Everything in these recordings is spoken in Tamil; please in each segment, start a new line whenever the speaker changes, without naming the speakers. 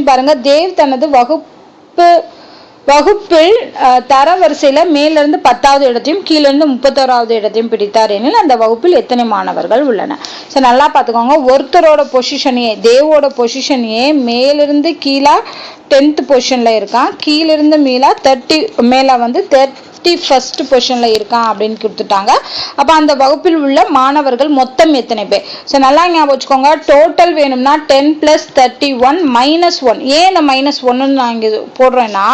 கொஸ்டின் பாருங்க. தேவ் தனது வகுப்பில் தரவரிசையில மேலிருந்து 10வது இடத்தையும் கீழிருந்து 31வது இடத்தையும் பிடித்தார் எனில் அந்த வகுப்பில் எத்தனை மாணவர்கள் உள்ளன? ஸோ நல்லா பார்த்துக்கோங்க. ஒருத்தரோட பொசிஷனையே, தேவோட பொசிஷனையே மேலிருந்து கீழே 10th பொசிஷன்ல இருக்கான், கீழிருந்து மேலே வந்து 31st பொசிஷன்ல இருக்கான் அப்படின்னு கொடுத்துட்டாங்க. அப்ப அந்த வகுப்பில் உள்ள மாணவர்கள் மொத்தம் எத்தனை பேர்? ஸோ நல்லா ஞாபகம் வச்சுக்கோங்க. டோட்டல் வேணும்னா 10 + 31 - 1. ஏன் இந்த -1 நான் இங்க போடுறேன்னா,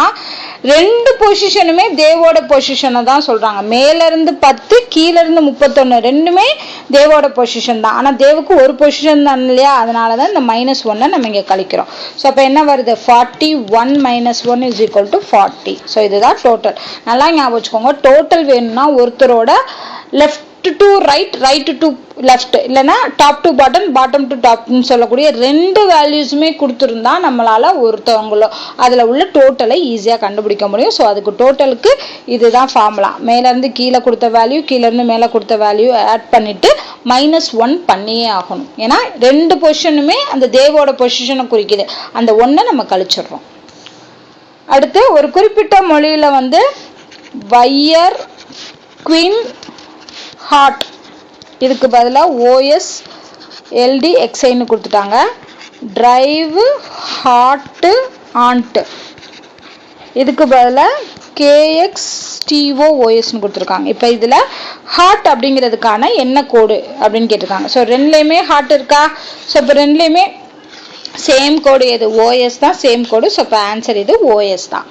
ரெண்டு பொசிஷனுமே தேவோட பொசிஷனை தான் சொல்றாங்க. மேல இருந்து 10, கீழ இருந்து 31, ரெண்டுமே தேவோட பொசிஷன் தான். ஆனா தேவுக்கு ஒரு பொசிஷன் தான் இல்லையா, அதனாலதான் இந்த -1 நம்ம இங்க கழிக்கிறோம். ஸோ அப்ப என்ன வருது? 41 - 1 = 40. ஸோ இதுதான் டோட்டல். நல்லா ஞாபகம் வச்சுக்கோங்க. டோட்டல் வேணும்னா ஒருத்தரோட left to right, right to left, இல்லைன்னா top to bottom, bottom to டாப்னு சொல்லக்கூடிய ரெண்டு வேல்யூஸுமே கொடுத்துருந்தா நம்மளால ஒருத்தவங்களோ அதில் உள்ள டோட்டலை ஈஸியாக கண்டுபிடிக்க முடியும். ஸோ அதுக்கு டோட்டலுக்கு இதுதான் ஃபார்முலா. மேலேருந்து கீழே கொடுத்த வேல்யூ, கீழேருந்து மேலே கொடுத்த வேல்யூ ஆட் பண்ணிட்டு -1 பண்ணியே ஆகணும். ஏன்னா ரெண்டு பொசிஷனுமே அந்த தேவோட பொசிஷனை குறிக்குது. அந்த 1 நம்ம கழிச்சிடுறோம். அடுத்து ஒரு குறிப்பிட்ட மொழியில வந்து வயர், குயின், ஹார்ட், இதுக்கு பதிலாக OS LD XIன்னு கொடுத்துட்டாங்க. டிரைவ், ஹார்ட், ஆண்ட், இதுக்கு பதிலாக KXTOOSன்னு கொடுத்துருக்காங்க. இப்போ இதில் ஹார்ட் அப்படிங்கிறதுக்கான என்ன கோடு அப்படின்னு கேட்டிருக்காங்க. ஸோ ரெண்டுலேயுமே ஹார்ட் இருக்கா? ஸோ இப்போ ரெண்டுலேயுமே சேம் கோடு எது? OS தான் சேம் கோடு. ஸோ இப்போ ஆன்சர் இது OS தான்.